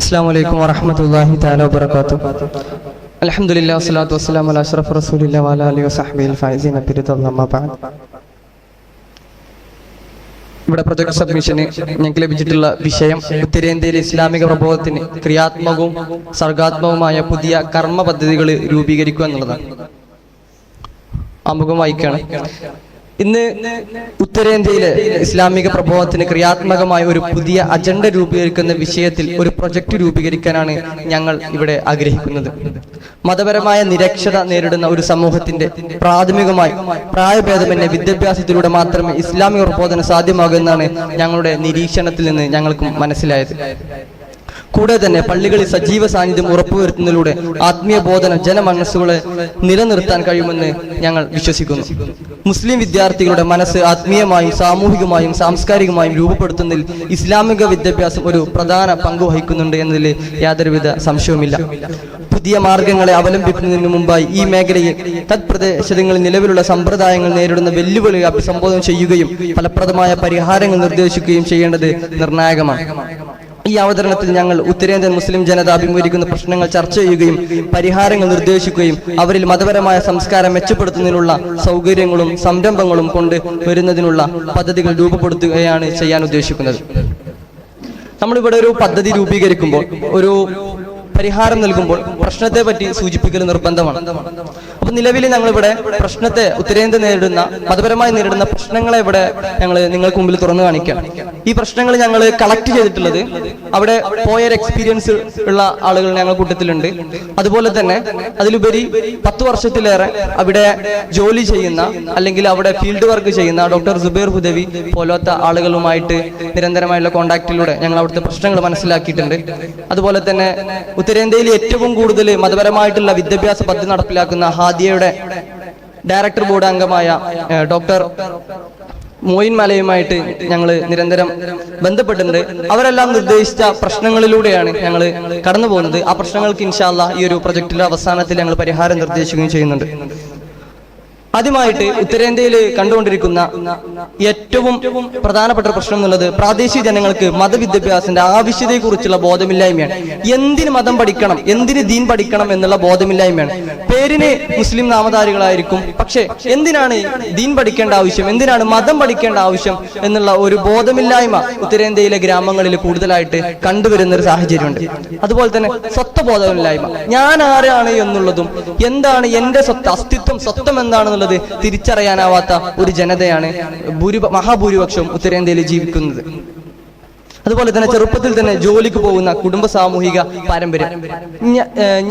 അസ്സലാമു അലൈക്കും വറഹ്മത്തുള്ളാഹി തആല വബറകാതുഹു. അൽഹംദുലില്ലാഹി വസ്സലാത്തു വസ്സലാമു അലാ അഷ്റഫി റസൂലില്ലാഹി വഅലാ ആലിഹി വസഹ്ബിഹിൽ ഫായിസീന ബിറിദല്ലാഹി അമ്മാ ബഅദ്. ഇവിടെ പ്രൊജക്ട് സബ്മിഷന് ഞങ്ങൾക്ക് ലഭിച്ചിട്ടുള്ള വിഷയം ഉത്തരേന്ത്യയിലെ ഇസ്ലാമിക പ്രബോധത്തിന് ക്രിയാത്മകവും സർഗാത്മകവുമായ പുതിയ കർമ്മ പദ്ധതികൾ രൂപീകരിക്കുക എന്നുള്ളതാണ്. ആമുഖം വായിക്കുകയാണ്. ഇന്ന് ഉത്തരേന്ത്യയിലെ ഇസ്ലാമിക പ്രബോധനത്തിന് ക്രിയാത്മകമായ ഒരു പുതിയ അജണ്ട രൂപീകരിക്കുന്ന വിഷയത്തിൽ ഒരു പ്രൊജക്ട് രൂപീകരിക്കാനാണ് ഞങ്ങൾ ഇവിടെ ആഗ്രഹിക്കുന്നത്. മതപരമായ നിരക്ഷത നേരിടുന്ന ഒരു സമൂഹത്തിന്റെ പ്രാഥമികമായി പ്രായഭേദമന്യേ വിദ്യാഭ്യാസത്തിലൂടെ മാത്രമേ ഇസ്ലാമിക പ്രബോധനം സാധ്യമാകൂ എന്നാണ് ഞങ്ങളുടെ നിരീക്ഷണത്തിൽ നിന്ന് ഞങ്ങൾക്ക് മനസ്സിലായത്. കൂടെ തന്നെ പള്ളികളിൽ സജീവ സാന്നിധ്യം ഉറപ്പുവരുത്തുന്നതിലൂടെ ആത്മീയ ബോധനം ജനമനസ്സുകളെ നിലനിർത്താൻ കഴിയുമെന്ന് ഞങ്ങൾ വിശ്വസിക്കുന്നു. മുസ്ലിം വിദ്യാർത്ഥികളുടെ മനസ്സ് ആത്മീയമായും സാമൂഹികമായും സാംസ്കാരികമായും രൂപപ്പെടുത്തുന്നതിൽ ഇസ്ലാമിക വിദ്യാഭ്യാസം ഒരു പ്രധാന പങ്ക് വഹിക്കുന്നുണ്ട് എന്നതിൽ യാതൊരുവിധ സംശയവുമില്ല. പുതിയ മാർഗങ്ങളെ അവലംബിക്കുന്നതിന് മുമ്പായി ഈ മേഖലയിൽ തത്പ്രദേശങ്ങളിൽ നിലവിലുള്ള സമ്പ്രദായങ്ങൾ നേരിടുന്ന വെല്ലുവിളികൾ അഭിസംബോധന ചെയ്യുകയും ഫലപ്രദമായ പരിഹാരങ്ങൾ നിർദ്ദേശിക്കുകയും ചെയ്യേണ്ടത് നിർണായകമാണ്. ഈ അവതരണത്തിൽ ഞങ്ങൾ ഉത്തരേന്ത്യൻ മുസ്ലിം ജനത അഭിമുഖീകരിക്കുന്ന പ്രശ്നങ്ങൾ ചർച്ച ചെയ്യുകയും പരിഹാരങ്ങൾ നിർദ്ദേശിക്കുകയും അവരിൽ മതപരമായ സംസ്കാരം മെച്ചപ്പെടുത്തുന്നതിനുള്ള സൗകര്യങ്ങളും സംരംഭങ്ങളും കൊണ്ട് വരുന്നതിനുള്ള പദ്ധതികൾ രൂപപ്പെടുത്തുകയാണ് ചെയ്യാൻ ഉദ്ദേശിക്കുന്നത്. നമ്മളിവിടെ ഒരു പദ്ധതി രൂപീകരിക്കുമ്പോൾ, ഒരു പരിഹാരം നൽകുമ്പോൾ പ്രശ്നത്തെ പറ്റി സൂചിപ്പിക്കൽ നിർബന്ധമാണ്. അപ്പൊ നിലവിൽ ഞങ്ങളിവിടെ പ്രശ്നത്തെ, ഉത്തരേന്ത്യ നേരിടുന്ന മതപരമായി നേരിടുന്ന പ്രശ്നങ്ങളെ ഇവിടെ ഞങ്ങൾ നിങ്ങൾക്ക് മുമ്പിൽ തുറന്നു കാണിക്കാം. ഈ പ്രശ്നങ്ങൾ ഞങ്ങൾ കളക്ട് ചെയ്തിട്ടുള്ളത് അവിടെ പോയൊരു എക്സ്പീരിയൻസ് ഉള്ള ആളുകൾ ഞങ്ങൾ കൂട്ടത്തിലുണ്ട്. അതുപോലെ തന്നെ അതിലുപരി 10 വർഷത്തിലേറെ അവിടെ ജോലി ചെയ്യുന്ന അല്ലെങ്കിൽ അവിടെ ഫീൽഡ് വർക്ക് ചെയ്യുന്ന ഡോക്ടർ സുബൈർ ഹുദവി പോലത്തെ ആളുകളുമായിട്ട് നിരന്തരമായുള്ള കോണ്ടാക്റ്റിലൂടെ ഞങ്ങൾ അവിടുത്തെ പ്രശ്നങ്ങൾ മനസ്സിലാക്കിയിട്ടുണ്ട്. അതുപോലെ തന്നെ ഉത്തരേന്ത്യയിൽ ഏറ്റവും കൂടുതൽ മതപരമായിട്ടുള്ള വിദ്യാഭ്യാസ പദ്ധതി നടപ്പിലാക്കുന്ന ഹാദിയയുടെ ഡയറക്ടർ ബോർഡ് അംഗമായ ഡോക്ടർ മോയിൻ മലയുമായിട്ട് ഞങ്ങൾ നിരന്തരം ബന്ധപ്പെട്ടിട്ടുണ്ട്. അവരെല്ലാം നിർദ്ദേശിച്ച പ്രശ്നങ്ങളിലൂടെയാണ് ഞങ്ങൾ കടന്നു പോകുന്നത്. ആ പ്രശ്നങ്ങൾക്ക് ഇൻഷാ അല്ലാഹ് ഈ ഒരു പ്രൊജക്ടിന്റെ അവസാനത്തിൽ ഞങ്ങൾ പരിഹാരം നിർദ്ദേശിക്കുകയും ചെയ്യുന്നുണ്ട്. ആദ്യമായിട്ട് ഉത്തരേന്ത്യയിൽ കണ്ടുകൊണ്ടിരിക്കുന്ന ഏറ്റവും പ്രധാനപ്പെട്ട പ്രശ്നം എന്നുള്ളത് പ്രാദേശിക ജനങ്ങൾക്ക് മതവിദ്യാഭ്യാസത്തിന്റെ ആവശ്യതയെക്കുറിച്ചുള്ള ബോധമില്ലായ്മയാണ്. എന്തിന് മതം പഠിക്കണം, എന്തിന് ദീൻ പഠിക്കണം എന്നുള്ള ബോധമില്ലായ്മയാണ്. പേരിന് മുസ്ലിം നാമധാരികളായിരിക്കും, പക്ഷെ എന്തിനാണ് ദീൻ പഠിക്കേണ്ട ആവശ്യം, എന്തിനാണ് മതം പഠിക്കേണ്ട ആവശ്യം എന്നുള്ള ഒരു ബോധമില്ലായ്മ ഉത്തരേന്ത്യയിലെ ഗ്രാമങ്ങളിൽ കൂടുതലായിട്ട് കണ്ടുവരുന്ന ഒരു സാഹചര്യമുണ്ട്. അതുപോലെ തന്നെ സ്വത്വബോധമില്ലായ്മ, ഞാൻ ആരാണ് എന്നുള്ളതും എന്താണ് എന്റെ അസ്തിത്വം, സ്വത്വം എന്താണെന്നുള്ളത് തിരിച്ചറിയാനാവാത്ത ഒരു ജനതയാണ് മഹാഭൂരിപക്ഷവും ഉത്തരേന്ത്യയിൽ ജീവിക്കുന്നത്. അതുപോലെ തന്നെ ചെറുപ്പത്തിൽ തന്നെ ജോലിക്ക് പോകുന്ന കുടുംബ സാമൂഹിക പാരമ്പര്യം.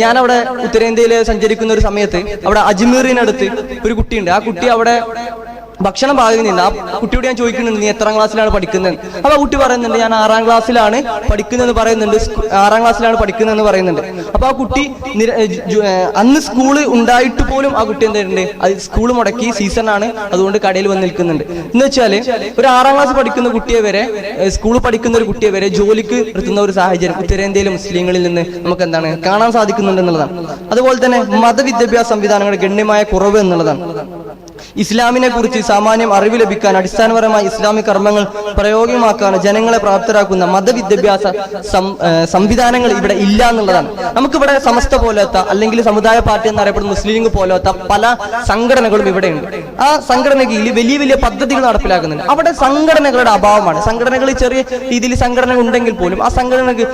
ഞാനവിടെ ഉത്തരേന്ത്യയിൽ സഞ്ചരിക്കുന്ന ഒരു സമയത്ത് അവിടെ അജ്മീറിനടുത്ത് ഒരു കുട്ടിയുണ്ട്. ആ കുട്ടി അവിടെ ഭക്ഷണം പാകുന്നില്ല. ആ കുട്ടിയോട് ഞാൻ ചോദിക്കുന്നുണ്ട്, നീ എത്രാം ക്ലാസ്സിലാണ് പഠിക്കുന്നത്? അപ്പൊ ആ കുട്ടി പറയുന്നുണ്ട്, ഞാൻ 6ാം ക്ലാസ്സിലാണ് പഠിക്കുന്നതെന്ന് പറയുന്നുണ്ട്. 6ാം ക്ലാസ്സിലാണ് പഠിക്കുന്നതെന്ന് പറയുന്നുണ്ട്. അപ്പൊ ആ കുട്ടി അന്ന് സ്കൂള് ഉണ്ടായിട്ട് പോലും ആ കുട്ടി എന്തായിട്ടുണ്ട്, അത് സ്കൂൾ മുടക്കി, സീസണാണ്, അതുകൊണ്ട് കടയിൽ വന്ന് നിൽക്കുന്നുണ്ട്. എന്ന് വെച്ചാല് ഒരു 6ാം ക്ലാസ് പഠിക്കുന്ന കുട്ടിയെ വരെ, സ്കൂൾ പഠിക്കുന്ന ഒരു കുട്ടിയെ വരെ ജോലിക്ക് നിർത്തുന്ന ഒരു സാഹചര്യം ഉത്തരേന്ത്യയിലെ മുസ്ലിങ്ങളിൽ നിന്ന് നമുക്ക് എന്താണ് കാണാൻ സാധിക്കുന്നുണ്ട് എന്നുള്ളതാണ്. അതുപോലെ തന്നെ മതവിദ്യാഭ്യാസ സംവിധാനങ്ങളുടെ ഗണ്യമായ കുറവ് എന്നുള്ളതാണ്. ഇസ്ലാമിനെ കുറിച്ച് സാമാന്യം അറിവ് ലഭിക്കാൻ, അടിസ്ഥാനപരമായി ഇസ്ലാമിക് കർമ്മങ്ങൾ പ്രയോഗമാക്കാൻ ജനങ്ങളെ പ്രാപ്തരാക്കുന്ന മതവിദ്യാഭ്യാസ സംവിധാനങ്ങൾ ഇവിടെ ഇല്ല എന്നുള്ളതാണ്. നമുക്കിവിടെ സമസ്ത പോലത്തെ അല്ലെങ്കിൽ സമുദായ പാർട്ടി എന്നറിയപ്പെടുന്ന മുസ്ലിം ലീഗ് പോലത്തെ പല സംഘടനകളും ഇവിടെയുണ്ട്. ആ സംഘടനയിൽ വലിയ വലിയ പദ്ധതികൾ നടപ്പിലാക്കുന്നുണ്ട്. അവിടെ സംഘടനകളുടെ അഭാവമാണ്. സംഘടനകളിൽ ചെറിയ രീതിയിൽ സംഘടന ഉണ്ടെങ്കിൽ പോലും ആ സംഘടനക്ക്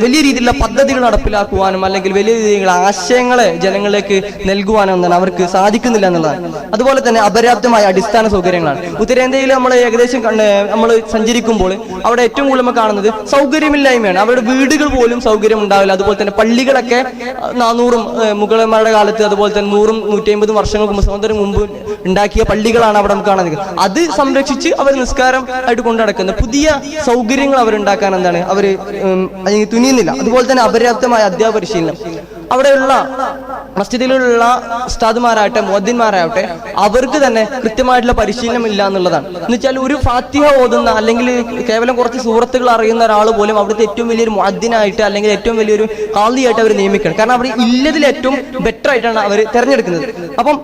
വലിയ രീതിയിലുള്ള പദ്ധതികൾ നടപ്പിലാക്കുവാനും അല്ലെങ്കിൽ വലിയ രീതിയിലുള്ള ആശയങ്ങളെ ജനങ്ങളിലേക്ക് നൽകുവാനും എന്താണ് അവർക്ക് സാധിക്കുന്നില്ല എന്നുള്ളതാണ്. അതുപോലെ തന്നെ അപര്യാപ്തമായ അടിസ്ഥാന സൗകര്യങ്ങളാണ്. ഉത്തരേന്ത്യയിൽ നമ്മൾ ഏകദേശം നമ്മൾ സഞ്ചരിക്കുമ്പോൾ അവിടെ ഏറ്റവും കൂടുതൽ നമ്മൾ കാണുന്നത് സൗകര്യമില്ലായ്മയാണ്. അവരുടെ വീടുകൾ പോലും സൗകര്യം ഉണ്ടാവില്ല. അതുപോലെ തന്നെ പള്ളികളൊക്കെ 400 മുഗളന്മാരുടെ കാലത്ത്, അതുപോലെ തന്നെ 100ഉം 150 വർഷങ്ങൾക്ക് സ്വാതന്ത്ര്യം മുമ്പ് ഉണ്ടാക്കിയ പള്ളികളാണ് അവിടെ നമുക്ക് കാണുന്നത്. അത് സംരക്ഷിച്ച് അവർ നിസ്കാരം ആയിട്ട് കൊണ്ടു നടക്കുന്ന പുതിയ സൗകര്യങ്ങൾ അവരുണ്ടാക്കാൻ എന്താണ് അവർ തുനിയുന്നില്ല. അതുപോലെ തന്നെ അപര്യാപ്തമായ അധ്യാപന പരിശീലനം. അവിടെയുള്ള മസ്ജിദിലുള്ള ഉസ്താദുമാരാകട്ടെ, മുഅദ്ദിൻമാരാകട്ടെ, അവർക്ക് തന്നെ കൃത്യമായിട്ടുള്ള പരിശീലനം ഇല്ല എന്നുള്ളതാണ്. എന്ന് വെച്ചാൽ ഒരു ഫാത്തിഹ ഓതുന്ന അല്ലെങ്കിൽ കേവലം കുറച്ച് സൂറത്തുകൾ അറിയുന്ന ഒരാൾ പോലും അവിടുത്തെ ഏറ്റവും വലിയൊരു മുഅദ്ദിനായിട്ട് അല്ലെങ്കിൽ ഏറ്റവും വലിയൊരു ഖാദിയായിട്ട് അവർ നിയമിക്കണം. കാരണം അവർ ഇല്ലതിൽ ഏറ്റവും ബെറ്റർ ആയിട്ടാണ് അവർ തിരഞ്ഞെടുക്കുന്നത്. അപ്പം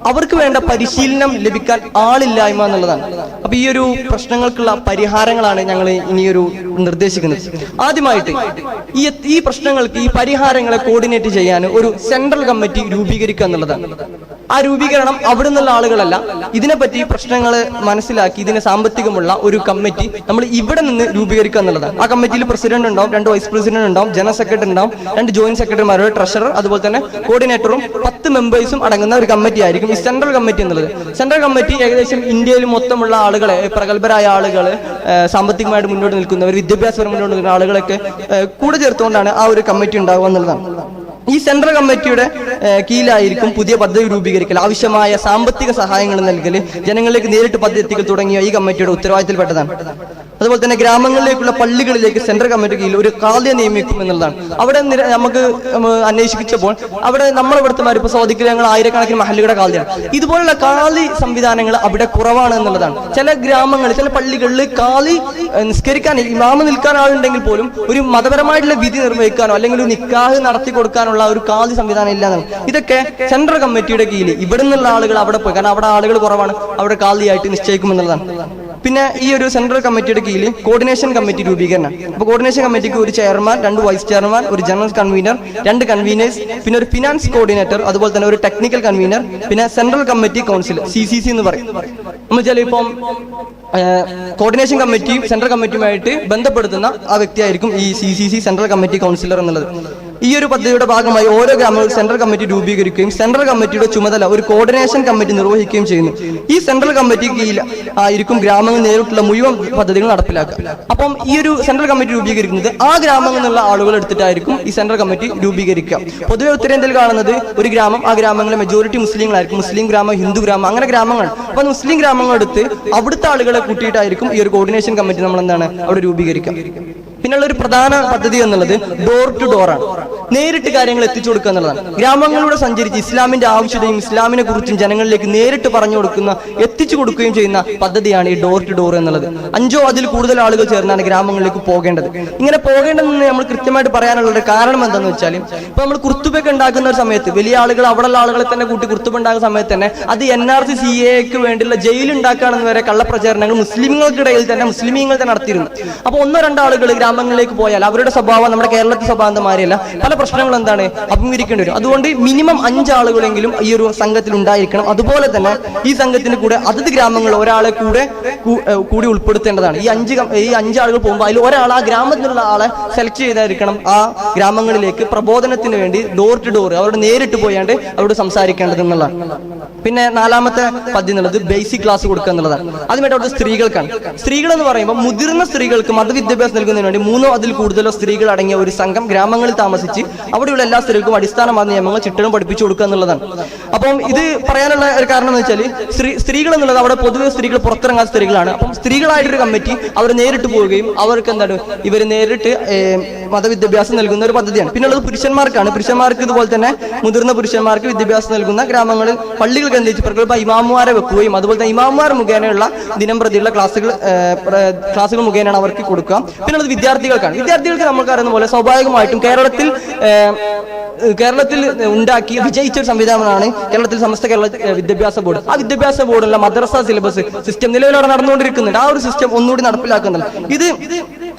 അവർക്ക് വേണ്ട പരിശീലനം ലഭിക്കാൻ ആളില്ലായ്മ എന്നുള്ളതാണ്. അപ്പൊ ഈ ഒരു പ്രശ്നങ്ങൾക്കുള്ള പരിഹാരങ്ങളാണ് ഞങ്ങൾ ഇനിയൊരു നിർദ്ദേശിക്കുന്നത്. ആദ്യമായിട്ട് ഈ പ്രശ്നങ്ങൾക്ക് ഈ പരിഹാരങ്ങളെ കോർഡിനേറ്റ് ചെയ്യാൻ ഒരു സെൻട്രൽ കമ്മിറ്റി രൂപീകരിക്കുക എന്നുള്ളതാണ്. ആ രൂപീകരണം അവിടെ നിന്നുള്ള ആളുകളല്ല, ഇതിനെപ്പറ്റി പ്രശ്നങ്ങൾ മനസ്സിലാക്കി ഇതിന് സാമ്പത്തികമുള്ള ഒരു കമ്മിറ്റി നമ്മൾ ഇവിടെ നിന്ന് രൂപീകരിക്കുക എന്നുള്ളതാണ്. ആ കമ്മിറ്റിയിൽ പ്രസിഡന്റ് ഉണ്ടാവും, 2 വൈസ് പ്രസിഡന്റ് ഉണ്ടാവും, ജനറൽ സെക്രട്ടറി ഉണ്ടാവും, 2 ജോയിന്റ് സെക്രട്ടറിമാർ, ട്രഷറർ, അതുപോലെ തന്നെ കോർഡിനേറ്ററും 10 മെമ്പേഴ്സും അടങ്ങുന്ന ഒരു കമ്മിറ്റി ആയിരിക്കും ഈ സെൻട്രൽ കമ്മിറ്റി എന്നുള്ളത്. സെൻട്രൽ കമ്മിറ്റി ഏകദേശം ഇന്ത്യയിൽ മൊത്തമുള്ള ആളുകളെ, പ്രഗത്ഭരായ ആളുകൾ, സാമ്പത്തികമായിട്ട് മുന്നോട്ട് നിൽക്കുന്നവർ, വിദ്യാഭ്യാസപരം മുന്നോട്ട് നിൽക്കുന്ന ആളുകളൊക്കെ കൂടെ ചേർത്തുകൊണ്ടാണ് ആ ഒരു കമ്മിറ്റി ഉണ്ടാവുക എന്നുള്ളതാണ്. ഈ സെൻട്രൽ കമ്മിറ്റിയുടെ കീഴിലായിരിക്കും പുതിയ പദ്ധതി രൂപീകരിക്കൽ, ആവശ്യമായ സാമ്പത്തിക സഹായങ്ങൾ നൽകൽ, ജനങ്ങളിലേക്ക് നേരിട്ട് പദ്ധതി എത്തിക്കൽ തുടങ്ങിയ ഈ കമ്മിറ്റിയുടെ ഉത്തരവാദിത്തത്തിൽപ്പെട്ടതാണ്. അതുപോലെ തന്നെ ഗ്രാമങ്ങളിലേക്കുള്ള പള്ളികളിലേക്ക് സെൻട്രൽ കമ്മിറ്റി കീഴിൽ ഒരു ഖാദിയെ നിയമിക്കും എന്നുള്ളതാണ്. അവിടെ നമുക്ക് അന്വേഷിച്ചപ്പോൾ അവിടെ നമ്മളിവിടുത്തെ ഇപ്പോൾ സൗദിക്ക് ഞങ്ങൾ ആയിരക്കണക്കിന് മഹല്ലുകളുടെ ഖാദിയാണ്. ഇതുപോലുള്ള ഖാദി സംവിധാനങ്ങൾ അവിടെ കുറവാണ് എന്നുള്ളതാണ്. ചില ഗ്രാമങ്ങളിൽ, ചില പള്ളികളിൽ ഖാദി നിസ്കരിക്കാൻ, ഇമാമ നിൽക്കാൻ ആളുണ്ടെങ്കിൽ പോലും ഒരു മതപരമായിട്ടുള്ള വിധി നിർവഹിക്കാനോ അല്ലെങ്കിൽ ഒരു നിക്കാഹ് നടത്തി കൊടുക്കാനുള്ള ഒരു ഖാദി സംവിധാനം ഇല്ല എന്നാണ്. ഇതൊക്കെ സെൻട്രൽ കമ്മിറ്റിയുടെ കീഴിൽ ഇവിടെ നിന്നുള്ള ആളുകൾ അവിടെ പോയി, കാരണം അവിടെ ആളുകൾ കുറവാണ്, അവിടെ ഖാദിയായിട്ട് നിശ്ചയിക്കുമെന്നുള്ളതാണ്. പിന്നെ ഈ ഒരു സെൻട്രൽ കമ്മിറ്റിയുടെ കീഴിൽ കോർഡിനേഷൻ കമ്മിറ്റി രൂപീകരണം. അപ്പോൾ കോർഡിനേഷൻ കമ്മിറ്റിക്ക് ഒരു ചെയർമാൻ, 2 വൈസ് ചെയർമാൻ, ഒരു ജനറൽ കൺവീനർ, 2 കൺവീനേഴ്സ്, പിന്നെ ഒരു ഫിനാൻസ് കോർഡിനേറ്റർ, അതുപോലെ തന്നെ ഒരു ടെക്നിക്കൽ കൺവീനർ, പിന്നെ സെൻട്രൽ കമ്മിറ്റി കൗൺസിൽ, CCC എന്ന് പറയും. നമ്മൾ ചിലപ്പം കോർഡിനേഷൻ കമ്മിറ്റി സെൻട്രൽ കമ്മിറ്റിയുമായിട്ട് ബന്ധപ്പെടുത്തുന്ന ആ വ്യക്തിയായിരിക്കും ഈ CCC, സെൻട്രൽ കമ്മിറ്റി കൗൺസിലർ എന്നുള്ളത്. ഈ ഒരു പദ്ധതിയുടെ ഭാഗമായി ഓരോ ഗ്രാമങ്ങളിൽ സെൻട്രൽ കമ്മിറ്റി രൂപീകരിക്കുകയും സെൻട്രൽ കമ്മിറ്റിയുടെ ചുമതല ഒരു കോർഡിനേഷൻ കമ്മിറ്റി നിർവഹിക്കുകയും ചെയ്യുന്നു. ഈ സെൻട്രൽ കമ്മിറ്റി കീഴിൽ ആയിരിക്കും ഗ്രാമങ്ങൾ നേരിട്ടുള്ള മുഴുവൻ പദ്ധതികൾ നടപ്പിലാക്കുക. അപ്പം ഈ ഒരു സെൻട്രൽ കമ്മിറ്റി രൂപീകരിക്കുന്നത് ആ ഗ്രാമങ്ങളിൽ നിന്നുള്ള ആളുകൾ എടുത്തിട്ടായിരിക്കും ഈ സെൻട്രൽ കമ്മിറ്റി രൂപീകരിക്കുക. പൊതുവെ ഉത്തരേന്ത്യയിൽ കാണുന്നത് ഒരു ഗ്രാമം, ആ ഗ്രാമങ്ങളിലെ മെജോറിറ്റി മുസ്ലിങ്ങളായിരിക്കും, മുസ്ലിം ഗ്രാമം, ഹിന്ദു ഗ്രാമം, അങ്ങനെ ഗ്രാമങ്ങൾ. അപ്പൊ മുസ്ലിം ഗ്രാമങ്ങൾ എടുത്ത് അവിടുത്തെ ആളുകളെ കൂട്ടിയിട്ടായിരിക്കും ഈ ഒരു കോർഡിനേഷൻ കമ്മിറ്റി നമ്മൾ അവിടെ രൂപീകരിക്കുക. പിന്നെയുള്ള ഒരു പ്രധാന പദ്ധതി എന്നുള്ളത് ഡോർ ടു ഡോർ ആണ്. നേരിട്ട് കാര്യങ്ങൾ എത്തിച്ചു കൊടുക്കുക എന്നുള്ളതാണ്. ഗ്രാമങ്ങളിലൂടെ സഞ്ചരിച്ച് ഇസ്ലാമിന്റെ ആവശ്യതയും ഇസ്ലാമിനെ കുറിച്ചും ജനങ്ങളിലേക്ക് നേരിട്ട് പറഞ്ഞു കൊടുക്കുന്ന, എത്തിച്ചു കൊടുക്കുകയും ചെയ്യുന്ന പദ്ധതിയാണ് ഈ ഡോർ ടു ഡോർ എന്നുള്ളത്. 5 അതിൽ കൂടുതൽ ആളുകൾ ചേർന്നാണ് ഗ്രാമങ്ങളിലേക്ക് പോകേണ്ടത്. ഇങ്ങനെ പോകേണ്ടതെന്ന് നമ്മൾ കൃത്യമായിട്ട് പറയാനുള്ള ഒരു കാരണം എന്താണെന്ന് വെച്ചാൽ, ഇപ്പൊ നമ്മൾ കുർത്തുബൊക്കെ ഉണ്ടാക്കുന്ന ഒരു സമയത്ത് വലിയ ആളുകൾ അവിടെയുള്ള ആളുകളെ തന്നെ കൂട്ടി കുർത്തുബ ഉണ്ടാകുന്ന സമയത്ത് തന്നെ അത് NRC CAA വേണ്ടിയുള്ള ജയിൽ ഉണ്ടാക്കുകയാണെന്ന് വരെ കള്ളപ്രചാരണങ്ങൾ മുസ്ലിമുകൾക്കിടയിൽ തന്നെ മുസ്ലിമീങ്ങൾ തന്നെ നടത്തിയിരുന്നു. അപ്പൊ 1-2 ആളുകൾ ഗ്രാമങ്ങളിലേക്ക് പോയാൽ അവരുടെ സ്വഭാവം നമ്മുടെ കേരളത്തിലെ സ്വഭാവം മാറിയല്ല, പല പ്രശ്നങ്ങൾ എന്താണ് അഭിമുഖീകരിക്കേണ്ടി വരും. അതുകൊണ്ട് മിനിമം 5 ആളുകളെങ്കിലും ഈ ഒരു സംഘത്തിൽ ഉണ്ടായിരിക്കണം. അതുപോലെ തന്നെ ഈ സംഘത്തിന് കൂടെ അതത് ഗ്രാമങ്ങൾ ഒരാളെ കൂടി ഉൾപ്പെടുത്തേണ്ടതാണ്. ഈ 5 ആളുകൾ പോകുമ്പോൾ അതിൽ ഒരാൾ ആ ഗ്രാമത്തിലുള്ള ആളെ സെലക്ട് ചെയ്തായിരിക്കണം ആ ഗ്രാമങ്ങളിലേക്ക് പ്രബോധനത്തിന് വേണ്ടി ഡോർ ടു ഡോർ അവരോട് നേരിട്ട് പോയാണ്ട് അവരോട് സംസാരിക്കേണ്ടത് എന്നുള്ളതാണ്. പിന്നെ 4ാമത്തെ പദ്ധതി എന്നുള്ളത് ബേസിക് ക്ലാസ് കൊടുക്കുക എന്നുള്ളതാണ്. ആദ്യമായിട്ട് അവിടുത്തെ സ്ത്രീകൾക്കാണ്. സ്ത്രീകൾ എന്ന് പറയുമ്പോൾ മുതിർന്ന സ്ത്രീകൾക്ക് മതവിദ്യാഭ്യാസം നൽകുന്നതിന് വേണ്ടി 3 അതിൽ കൂടുതലോ സ്ത്രീകൾ അടങ്ങിയ ഒരു സംഘം ഗ്രാമങ്ങളിൽ താമസിച്ച് അവിടെയുള്ള എല്ലാ സ്ത്രീകൾക്കും അടിസ്ഥാന മത നിയമങ്ങൾ ചിട്ടകളും പഠിപ്പിച്ചു കൊടുക്കുക എന്നുള്ളതാണ്. അപ്പം ഇത് പറയാനുള്ള ഒരു കാരണം എന്ന് വെച്ചാൽ സ്ത്രീകൾ എന്നുള്ളത് അവിടെ പൊതുവെ സ്ത്രീകൾ പുറത്തിറങ്ങാത്ത സ്ത്രീകളാണ്. അപ്പം സ്ത്രീകളായിട്ടൊരു കമ്മിറ്റി അവർ നേരിട്ട് പോവുകയും അവർക്ക് എന്താണ് ഇവർ നേരിട്ട് മതവിദ്യാഭ്യാസം നൽകുന്ന ഒരു പദ്ധതിയാണ്. പിന്നുള്ളത് പുരുഷന്മാർക്കാണ്. പുരുഷന്മാർക്ക് ഇതുപോലെ തന്നെ മുതിർന്ന പുരുഷന്മാർക്ക് വിദ്യാഭ്യാസം നൽകുന്ന ഗ്രാമങ്ങളിൽ പള്ളികൾ കേന്ദ്രീകരിച്ച് പ്രഗത്ഭ ഇമാമുമാരെ വെക്കുകയും അതുപോലെ തന്നെ ഇമാമുമാർ മുഖേനയുള്ള ദിനം പ്രതിയുള്ള ക്ലാസുകൾ മുഖേനയാണ് അവർക്ക് കൊടുക്കുക. പിന്നുള്ളത് വിദ്യാർത്ഥികൾക്കാണ്. വിദ്യാർത്ഥികൾക്ക് നമുക്ക് അറിയുന്ന പോലെ സ്വാഭാവികമായിട്ടും കേരളത്തിൽ ഉണ്ടാക്കി വിജയിച്ച ഒരു സംവിധാനമാണ് കേരളത്തിൽ സമസ്ത കേരള വിദ്യാഭ്യാസ ബോർഡ്. ആ വിദ്യാഭ്യാസ ബോർഡുള്ള മദ്രസ സിലബസ് സിസ്റ്റം നിലവിലവിടെ നടന്നുകൊണ്ടിരിക്കുന്നുണ്ട്. ആ ഒരു സിസ്റ്റം ഒന്നുകൂടി നടപ്പിലാക്കുന്നുണ്ട്. ഇത്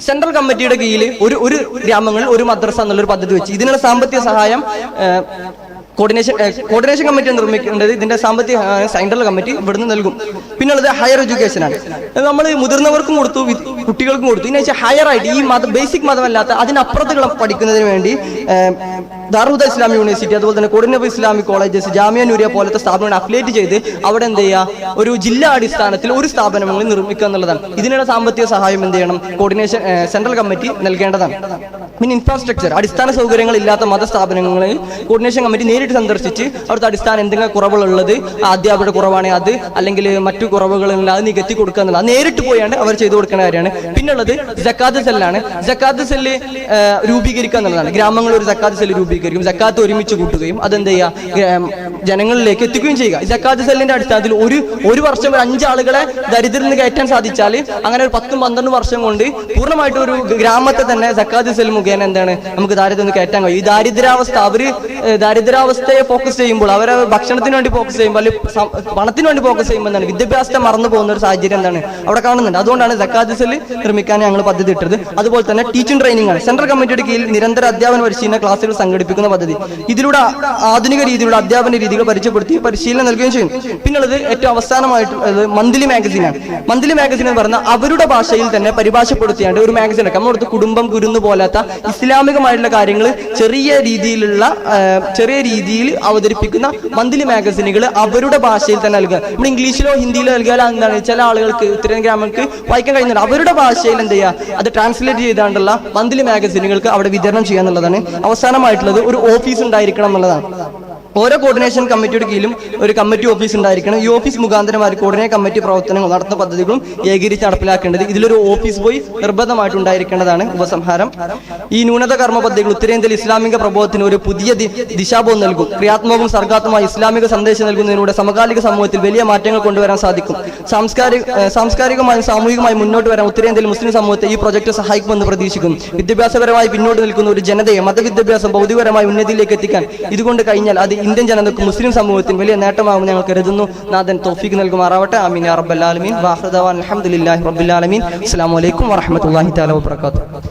സെൻട്രൽ കമ്മിറ്റിയുടെ കീഴിൽ ഒരു ഗ്രാമങ്ങളിൽ ഒരു മദ്രസ എന്നുള്ളൊരു പദ്ധതി വെച്ച് ഇതിനുള്ള സാമ്പത്തിക സഹായം കോർഡിനേഷൻ കമ്മിറ്റി നിർമ്മിക്കേണ്ടത്. ഇതിന്റെ സാമ്പത്തിക സെൻട്രൽ കമ്മിറ്റി ഇവിടുന്ന് നൽകും. പിന്നുള്ളത് ഹയർ എഡ്യൂക്കേഷൻ ആണ്. നമ്മൾ മുതിർന്നവർക്കും കൊടുത്തു, കുട്ടികൾക്കും കൊടുത്തു. ഇതിനെ വെച്ചാൽ ഹയർ ആയിട്ട് ഈ ബേസിക് മതമല്ലാത്ത അതിനപ്പുറത്തുള്ള പഠിക്കുന്നതിന് വേണ്ടി ദാറുൽ ഇസ്ലാം യൂണിവേഴ്സിറ്റി, അതുപോലെ തന്നെ coordination Islamic colleges, Jamia Nooriya പോലത്തെ സ്ഥാപനങ്ങൾ അഫിലിയേറ്റ് ചെയ്ത് അവിടെ എന്ത് ചെയ്യുക, ഒരു ജില്ലാ അടിസ്ഥാനത്തിൽ ഒരു സ്ഥാപനങ്ങൾ നിർമ്മിക്കുക എന്നുള്ളതാണ്. ഇതിനുള്ള സാമ്പത്തിക സഹായം എന്ത് ചെയ്യണം, കോർഡിനേഷൻ സെൻട്രൽ കമ്മിറ്റി നൽകേണ്ടതാണ്. പിന്നെ ഇൻഫ്രാസ്ട്രക്ചർ, അടിസ്ഥാന സൗകര്യങ്ങൾ ഇല്ലാത്ത മതസ്ഥാപനങ്ങളിൽ കോർഡിനേഷൻ കമ്മിറ്റി നേരിട്ട് സന്ദർശിച്ച് അവിടുത്തെ അടിസ്ഥാന എന്തെങ്കിലും കുറവുകളുള്ളത്, അധ്യാപകരുടെ കുറവാണെങ്കിൽ അത്, അല്ലെങ്കിൽ മറ്റു കുറവുകളുള്ള അത് നികത്തി കൊടുക്കുക എന്നുള്ളത് നേരിട്ട് പോയാണ് അവർ ചെയ്തു കൊടുക്കുന്ന കാര്യമാണ്. പിന്നുള്ളത് സക്കാത്ത് സെല്ലാണ്. സക്കാത്ത് സെല്ല് രൂപീകരിക്കുക എന്നുള്ളതാണ്. ഗ്രാമങ്ങളിൽ ഒരു സക്കാത്ത് സെല്ല് രൂപീകരിക്കും, സക്കാത്ത് ഒരുമിച്ച് കൂട്ടുകയും അതെന്ത് ചെയ്യുക ജനങ്ങളിലേക്ക് എത്തിക്കുകയും ചെയ്യുക. സക്കാത്ത് സെല്ലിന്റെ അടിസ്ഥാനത്തിൽ ഒരു വർഷം 5 ആളുകളെ ദരിദ്രത്തിൽ നിന്ന് കയറ്റാൻ സാധിച്ചാൽ അങ്ങനെ ഒരു 10-12 വർഷം കൊണ്ട് പൂർണ്ണമായിട്ട് ഒരു ഗ്രാമത്തെ തന്നെ സക്കാത്ത് സെൽ മുഖേന എന്താണ് നമുക്ക് ദാരിദ്ര്യം കയറ്റാൻ കഴിയും. ഈ ദാരിദ്ര്യാവസ്ഥയെ ഫോക്കസ് ചെയ്യുമ്പോൾ, അവരെ ഭക്ഷണത്തിന് വേണ്ടി ഫോക്കസ് ചെയ്യുമ്പോൾ, അല്ലെങ്കിൽ പണത്തിന് വേണ്ടി ഫോക്കസ് ചെയ്യുമ്പോൾ എന്താണ് വിദ്യാഭ്യാസത്തെ മറന്നു പോകുന്ന ഒരു സാഹചര്യം എന്താണ് അവിടെ കാണുന്നുണ്ട്. അതുകൊണ്ടാണ് സക്കാത്ത് സെൽ നിർമ്മിക്കാൻ ഞങ്ങൾ പദ്ധതി ഇട്ടത്. അതുപോലെ തന്നെ ടീച്ചിങ് ട്രെയിനിങ് ആണ്. സെൻട്രൽ കമ്മിറ്റിയുടെ കീഴിൽ നിരന്തര അധ്യാപന പരിശീലന ക്ലാസുകൾ സംഘടിപ്പിക്കുന്ന പദ്ധതി. ഇതിലൂടെ ആധുനിക രീതിയിലുള്ള അധ്യാപന രീതികൾ പരിചയപ്പെടുത്തി പരിശീലനം നൽകുകയും ചെയ്യും. പിന്നുള്ളത് ഏറ്റവും അവസാനമായിട്ട് മന്ത്ലി മാഗസിനാണ്. മന്ത്ലി മാഗസിൻ എന്ന് പറഞ്ഞാൽ അവരുടെ ഭാഷയിൽ തന്നെ പരിഭാഷപ്പെടുത്തിയാണ്ട് ഒരു മാഗസിൻ ഒക്കെ നമ്മളടുത്ത് കുടുംബം കുരുന്ന് പോലാത്ത ഇസ്ലാമികമായിട്ടുള്ള കാര്യങ്ങൾ ചെറിയ രീതിയിൽ അവതരിപ്പിക്കുന്ന മന്ത്ലി മാഗസിനുകൾ അവരുടെ ഭാഷയിൽ തന്നെ നൽകുക. നമ്മൾ ഇംഗ്ലീഷിലോ ഹിന്ദിയിലോ നൽകിയാൽ എന്താണ് ചില ആളുകൾക്ക് ഉത്തരേന്ത്യ ഗ്രാമങ്ങൾക്ക് വായിക്കാൻ കഴിയുന്നുണ്ട്. അവരുടെ ഭാഷയിൽ എന്ത് ചെയ്യുക, അത് ട്രാൻസ്ലേറ്റ് ചെയ്താണ്ടുള്ള മന്ത്ലി മാഗസിനുകൾക്ക് അവിടെ വിതരണം ചെയ്യുക എന്നുള്ളതാണ്. അവസാനമായിട്ടുള്ളത് ഒരു ഓഫീസ് ഉണ്ടായിരിക്കണം എന്നുള്ളതാണ്. ഓരോ കോർഡിനേഷൻ കമ്മിറ്റിയുടെ കീഴിലും ഒരു കമ്മിറ്റി ഓഫീസ് ഉണ്ടായിരിക്കണം. ഈ ഓഫീസ് മുഖാന്തരമായി കോർഡിനേറ്റ് കമ്മിറ്റി പ്രവർത്തനങ്ങൾ നടത്തുന്ന പദ്ധതികളും ഏകീകരിച്ച് നടപ്പിലാക്കേണ്ടത്. ഇതിലൊരു ഓഫീസ് ബോയ് നിർബന്ധമായിട്ടുണ്ടായിരിക്കേണ്ടതാണ്. ഉപസംഹാരം: ഈ ന്യൂനത കർമ്മ പദ്ധതികൾ ഉത്തരേന്ത്യയിൽ ഇസ്ലാമിക പ്രബോധത്തിന് ഒരു പുതിയ ദിശാബോധം നൽകും. ക്രിയാത്മകവും സർഗാത്മകമായ ഇസ്ലാമിക സന്ദേശം നൽകുന്നതിലൂടെ സമകാലിക സമൂഹത്തിൽ വലിയ മാറ്റങ്ങൾ കൊണ്ടുവരാൻ സാധിക്കും. സാംസ്കാരികമായും സാമൂഹികമായും മുന്നോട്ട് വരാൻ ഉത്തരേന്ത്യയിൽ മുസ്ലിം സമൂഹത്തെ ഈ പ്രൊജക്ട് സഹായിക്കുമെന്ന് പ്രതീക്ഷിക്കുന്നു. വിദ്യാഭ്യാസപരമായി പിന്നോട്ട് നിൽക്കുന്ന ഒരു ജനതയെ മതവിദ്യാഭ്യാസം ഭൗതികപരമായ ഉന്നതിയിലേക്ക് എത്തിക്കാൻ ഇതുകൊണ്ട് കഴിഞ്ഞാൽ അത് ഇന്ത്യൻ ജനതക്കും മുസ്ലിം സമൂഹത്തിന് വലിയ നേട്ടമാകും ഞങ്ങൾ കരുതുന്നു. നാഥൻ തൗഫീഖ് നൽകുമാറാവട്ടെ. ആമീൻ യാ റബ്ബൽ ആലമീൻ. വആഖിറു ദഅവാന അൽഹംദുലില്ലാഹി റബ്ബിൽ ആലമീൻ. അസ്സലാമു അലൈക്കും വറഹ്മത്തുള്ളാഹി തആല വബറകാതുഹു.